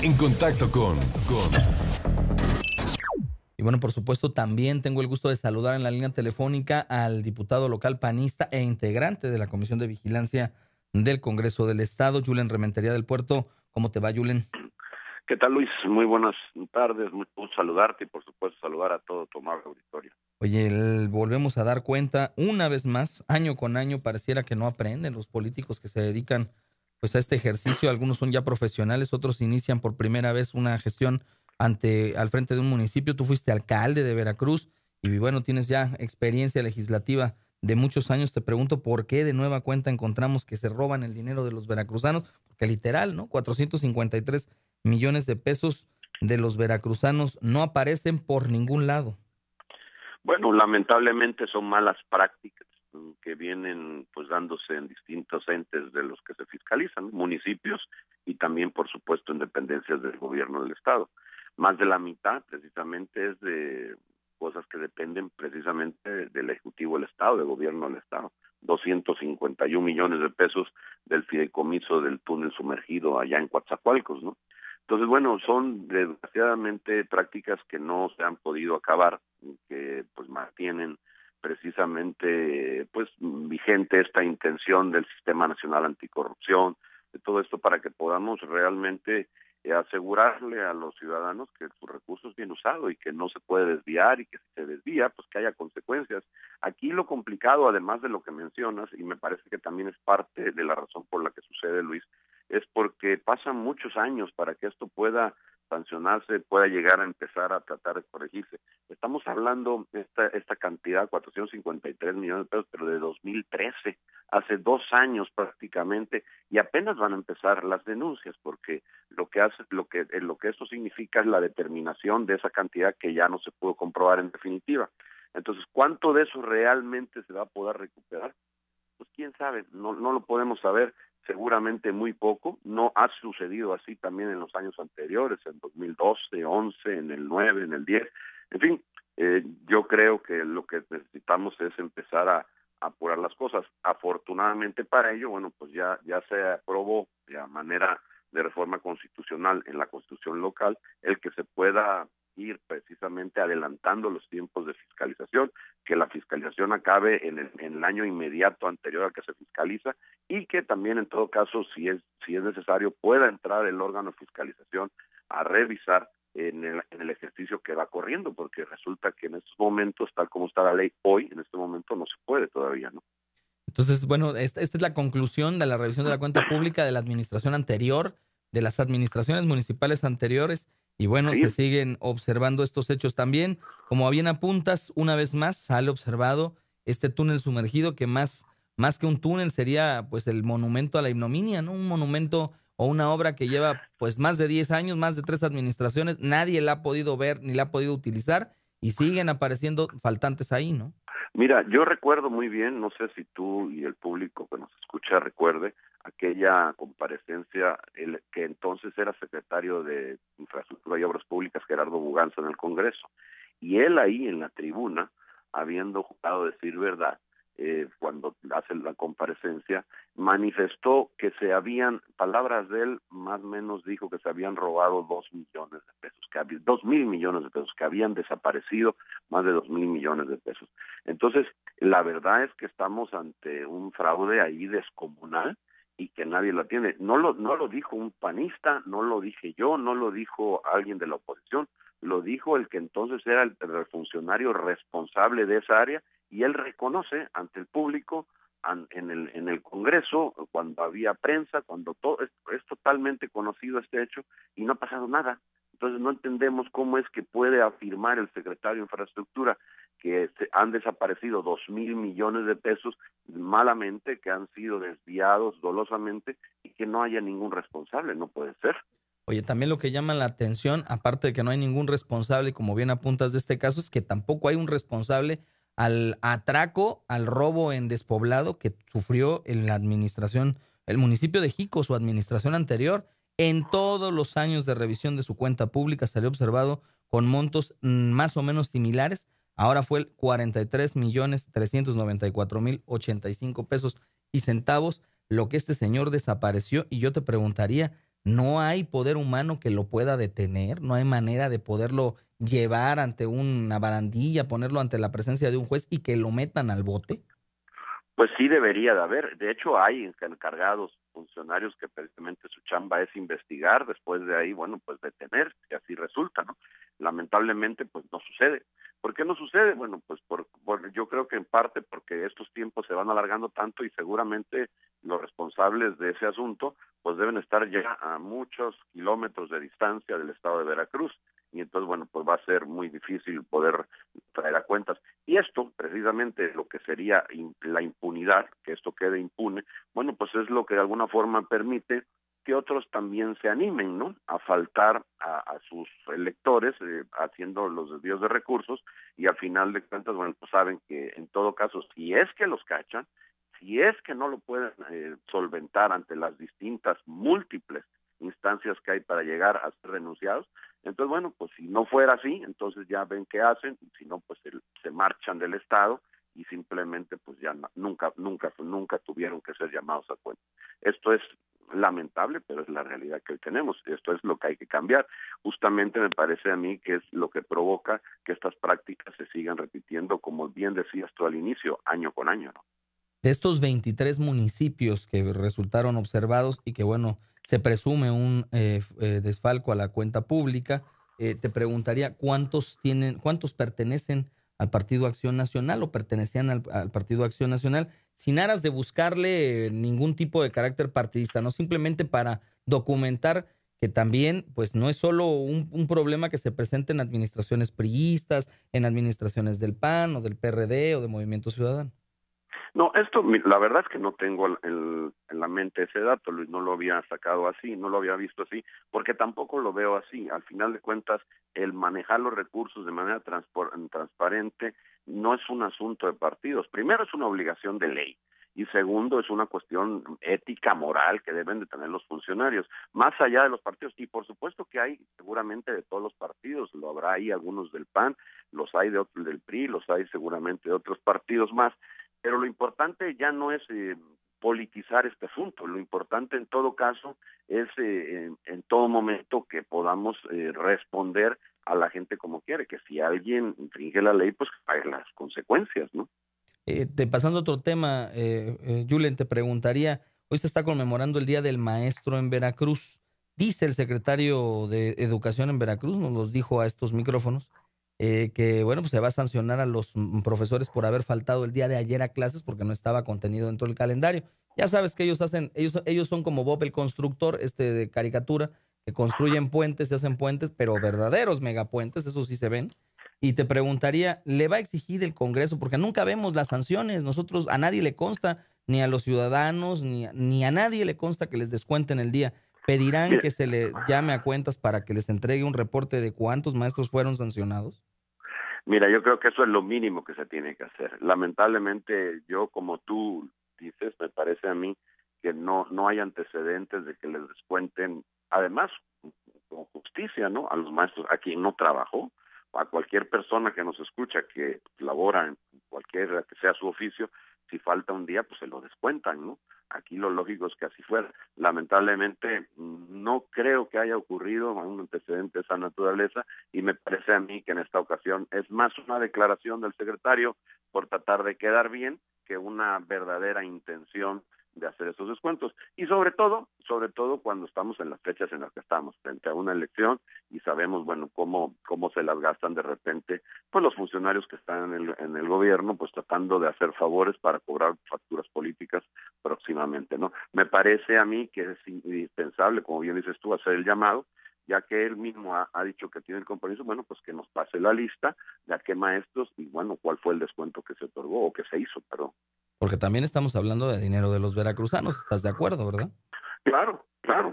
en contacto con... Y bueno, por supuesto, también tengo el gusto de saludar en la línea telefónica al diputado local panista e integrante de la Comisión de Vigilancia del Congreso del Estado, Julen Rementería del Puerto. ¿Cómo te va, Julen? ¿Qué tal, Luis? Muy buenas tardes, muy gusto saludarte y por supuesto saludar a todo tu amable auditorio. Oye, volvemos a dar cuenta una vez más, año con año, pareciera que no aprenden los políticos que se dedican pues a este ejercicio. Algunos son ya profesionales, otros inician por primera vez una gestión al frente de un municipio. Tú fuiste alcalde de Veracruz y bueno, tienes ya experiencia legislativa de muchos años. Te pregunto por qué de nueva cuenta encontramos que se roban el dinero de los veracruzanos, porque literal, ¿no? 453 millones de pesos de los veracruzanos no aparecen por ningún lado. Bueno, lamentablemente son malas prácticas que vienen pues dándose en distintos entes de los que se fiscalizan, municipios y también por supuesto en dependencias del gobierno del estado. Más de la mitad precisamente es de cosas que dependen precisamente del Ejecutivo del Estado, del gobierno del Estado. 251 millones de pesos del fideicomiso del túnel sumergido allá en Coatzacoalcos, ¿no? Entonces, bueno, son desgraciadamente prácticas que no se han podido acabar, que pues mantienen precisamente pues vigente esta intención del Sistema Nacional Anticorrupción, de todo esto para que podamos realmente asegurarle a los ciudadanos que su recurso es bien usado y que no se puede desviar y que si se desvía, pues que haya consecuencias. Aquí lo complicado, además de lo que mencionas, y me parece que también es parte de la razón por la que sucede, Luis, es porque pasan muchos años para que esto pueda sancionarse, pueda llegar a empezar a tratar de corregirse. Estamos hablando de esta cantidad, 453 millones de pesos, pero de 2013, hace 2 años prácticamente, y apenas van a empezar las denuncias, porque lo que esto significa es la determinación de esa cantidad que ya no se pudo comprobar en definitiva. Entonces, ¿cuánto de eso realmente se va a poder recuperar? Pues quién sabe, no lo podemos saber. Seguramente muy poco. No ha sucedido así también en los años anteriores, en 2012, 11, en el 9, en el 10. En fin, yo creo que lo que necesitamos es empezar a apurar las cosas. Afortunadamente para ello, bueno, pues ya se aprobó de manera de reforma constitucional en la Constitución local el que se pueda ir precisamente adelantando los tiempos de fiscalización, que la fiscalización acabe en el año inmediato anterior al que se fiscaliza y que también en todo caso, si es necesario, pueda entrar el órgano de fiscalización a revisar en el ejercicio que va corriendo, porque resulta que en estos momentos, tal como está la ley hoy, en este momento no se puede todavía, ¿no? Entonces, bueno, esta es la conclusión de la revisión de la cuenta pública de la administración anterior, de las administraciones municipales anteriores, y bueno, Sí. se siguen observando estos hechos también. Como bien apuntas, una vez más sale observado este túnel sumergido que más que un túnel sería pues el monumento a la ignominia, ¿no? Un monumento o una obra que lleva pues más de 10 años, más de 3 administraciones, nadie la ha podido ver ni la ha podido utilizar y siguen apareciendo faltantes ahí, ¿no? Mira, yo recuerdo muy bien, no sé si tú y el público que nos escucha recuerde aquella comparecencia, el que entonces era secretario de Infraestructura y Obras Públicas, Gerardo Buganza, en el Congreso, y él ahí en la tribuna, habiendo jurado decir verdad, cuando hace la comparecencia, manifestó que se habían, palabras de él, más o menos dijo que se habían robado 2 millones de pesos, 2.000 millones de pesos, que habían desaparecido más de 2.000 millones de pesos. Entonces, la verdad es que estamos ante un fraude ahí descomunal y que nadie lo atiende. No lo dijo un panista, no lo dije yo, no lo dijo alguien de la oposición, lo dijo el que entonces era el funcionario responsable de esa área, y él reconoce ante el público, en el Congreso, cuando había prensa, cuando todo es totalmente conocido este hecho, y no ha pasado nada. Entonces no entendemos cómo es que puede afirmar el secretario de Infraestructura que han desaparecido 2.000 millones de pesos malamente, que han sido desviados dolosamente y que no haya ningún responsable. No puede ser. Oye, también lo que llama la atención, aparte de que no hay ningún responsable, como bien apuntas de este caso, es que tampoco hay un responsable al atraco, al robo en despoblado que sufrió en la administración, el municipio de Jico, su administración anterior. En todos los años de revisión de su cuenta pública salió observado con montos más o menos similares. Ahora fue el 43.394.085 pesos y centavos lo que este señor desapareció. Y yo te preguntaría, no hay poder humano que lo pueda detener, no hay manera de poderlo llevar ante una barandilla, ponerlo ante la presencia de un juez y que lo metan al bote. Pues sí debería de haber. De hecho, hay encargados, funcionarios que precisamente su chamba es investigar, después de ahí, bueno, pues detener, si así resulta, ¿no? Lamentablemente, pues no sucede. ¿Por qué no sucede? Bueno, pues yo creo que en parte porque estos tiempos se van alargando tanto y seguramente los responsables de ese asunto pues deben estar ya a muchos kilómetros de distancia del estado de Veracruz y entonces, bueno, pues va a ser muy difícil poder traer a cuentas. Y esto, precisamente, lo que sería la impunidad, que esto quede impune, bueno, pues es lo que de alguna forma permite que otros también se animen, ¿no?, a faltar a sus electores haciendo los desvíos de recursos y al final de cuentas, bueno, pues saben que en todo caso, si es que los cachan, si es que no lo pueden solventar ante las distintas múltiples instancias que hay para llegar a ser denunciados, entonces, bueno, pues si no fuera así, entonces ya ven qué hacen, y si no, pues se marchan del Estado y simplemente pues ya nunca tuvieron que ser llamados a cuenta. Esto es lamentable, pero es la realidad que hoy tenemos. Esto es lo que hay que cambiar. Justamente me parece a mí que es lo que provoca que estas prácticas se sigan repitiendo, como bien decías tú al inicio, año con año, ¿no? De estos 23 municipios que resultaron observados y que, bueno, se presume un desfalco a la cuenta pública, te preguntaría cuántos pertenecen al Partido Acción Nacional o pertenecían al Partido Acción Nacional, sin aras de buscarle ningún tipo de carácter partidista, no simplemente para documentar que también, pues, no es solo un problema que se presente en administraciones priistas, en administraciones del PAN o del PRD o de Movimiento Ciudadano. No, esto, la verdad es que no tengo en la mente ese dato, Luis, no lo había sacado así, no lo había visto así, porque tampoco lo veo así. Al final de cuentas, el manejar los recursos de manera transparente no es un asunto de partidos. Primero, es una obligación de ley. Y segundo, es una cuestión ética, moral que deben de tener los funcionarios, más allá de los partidos. Y por supuesto que hay seguramente de todos los partidos, lo habrá ahí algunos del PAN, los hay del PRI, los hay seguramente de otros partidos más, pero lo importante ya no es politizar este asunto, lo importante en todo caso es en todo momento que podamos responder a la gente como quiere, que si alguien infringe la ley, pues pague las consecuencias, ¿no? Pasando a otro tema, Julen, te preguntaría, hoy se está conmemorando el Día del Maestro en Veracruz. Dice el secretario de Educación en Veracruz, nos los dijo a estos micrófonos, que bueno, pues se va a sancionar a los profesores por haber faltado el día de ayer a clases porque no estaba contenido dentro del calendario. Ya sabes que ellos son como Bob el constructor, de caricatura, que construyen puentes, se hacen puentes, pero verdaderos megapuentes, eso sí se ven. Y te preguntaría, ¿le va a exigir el Congreso? Porque nunca vemos las sanciones, nosotros a nadie le consta, ni a los ciudadanos, ni a nadie le consta que les descuenten el día. ¿Pedirán que se le llame a cuentas para que les entregue un reporte de cuántos maestros fueron sancionados? Mira, yo creo que eso es lo mínimo que se tiene que hacer. Lamentablemente, yo como tú dices, me parece a mí que no hay antecedentes de que les descuenten, además, con justicia, ¿no?, a los maestros, a quien no trabajó, a cualquier persona que nos escucha que labora en cualquiera que sea su oficio, si falta un día, pues se lo descuentan, ¿no? Aquí lo lógico es que así fuera. Lamentablemente, no creo que haya ocurrido un antecedente de esa naturaleza y me parece a mí que en esta ocasión es más una declaración del secretario por tratar de quedar bien que una verdadera intención de hacer esos descuentos. Y sobre todo cuando estamos en las fechas en las que estamos, frente a una elección y sabemos, bueno, cómo se las gastan de repente, pues los funcionarios que están en el gobierno, pues tratando de hacer favores para cobrar facturas políticas próximamente, ¿no? Me parece a mí que es indispensable, como bien dices tú, hacer el llamado, ya que él mismo ha dicho que tiene el compromiso, bueno, pues que nos pase la lista de a qué maestros y, bueno, cuál fue el descuento que se otorgó o que se hizo, perdón. Porque también estamos hablando de dinero de los veracruzanos, ¿estás de acuerdo, verdad? Claro,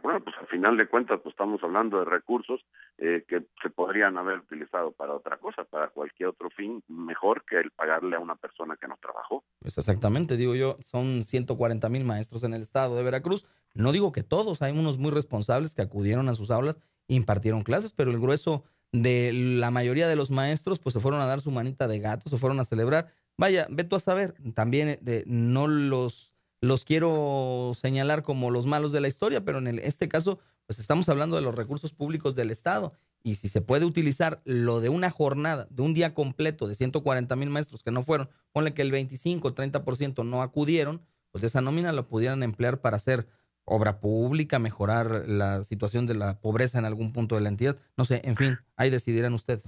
bueno, pues al final de cuentas pues estamos hablando de recursos que se podrían haber utilizado para otra cosa, para cualquier otro fin mejor que el pagarle a una persona que no trabajó. Pues exactamente, digo yo, son 140,000 maestros en el estado de Veracruz. No digo que todos, hay unos muy responsables que acudieron a sus aulas e impartieron clases, pero el grueso de la mayoría de los maestros pues se fueron a dar su manita de gato, se fueron a celebrar. Vaya, ve tú a saber, también no los los quiero señalar como los malos de la historia, pero en este caso, pues estamos hablando de los recursos públicos del Estado. Y si se puede utilizar lo de una jornada, de un día completo de 140,000 maestros que no fueron, ponle que el 25 o 30% no acudieron, pues esa nómina la pudieran emplear para hacer obra pública, mejorar la situación de la pobreza en algún punto de la entidad. No sé, en fin, ahí decidirán ustedes.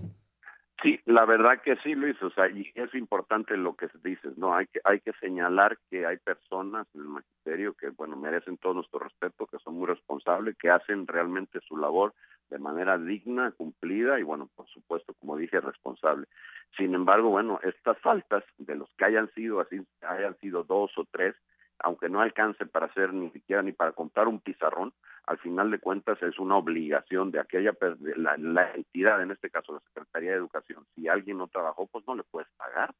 Sí, la verdad que sí, Luis, o sea, y es importante lo que dices, ¿no? Hay que señalar que hay personas en el magisterio que, bueno, merecen todo nuestro respeto, que son muy responsables, que hacen realmente su labor de manera digna, cumplida y, bueno, por supuesto, como dije, responsable. Sin embargo, bueno, estas faltas, de los que hayan sido así, hayan sido 2 o 3, aunque no alcance para hacer ni siquiera ni para comprar un pizarrón, al final de cuentas es una obligación de aquella de la entidad, en este caso la Secretaría de Educación. Si alguien no trabajó, pues no le puedes pagar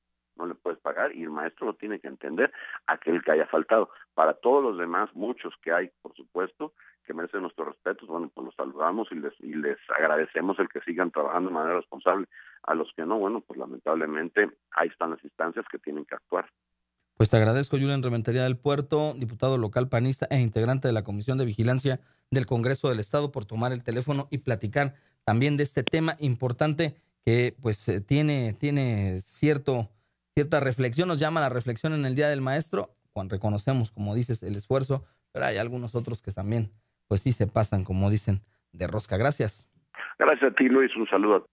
y el maestro lo tiene que entender, aquel que haya faltado. Para todos los demás, muchos que hay, por supuesto, que merecen nuestros respetos, bueno, pues los saludamos y les agradecemos el que sigan trabajando de manera responsable. A los que no, bueno, pues lamentablemente ahí están las instancias que tienen que actuar. Pues te agradezco, Julián Rementería del Puerto, diputado local panista e integrante de la Comisión de Vigilancia del Congreso del Estado, por tomar el teléfono y platicar también de este tema importante que pues tiene cierta reflexión, nos llama a la reflexión en el Día del Maestro, cuando reconocemos, como dices, el esfuerzo, pero hay algunos otros que también pues sí se pasan, como dicen, de rosca. Gracias. Gracias a ti, Luis, un saludo a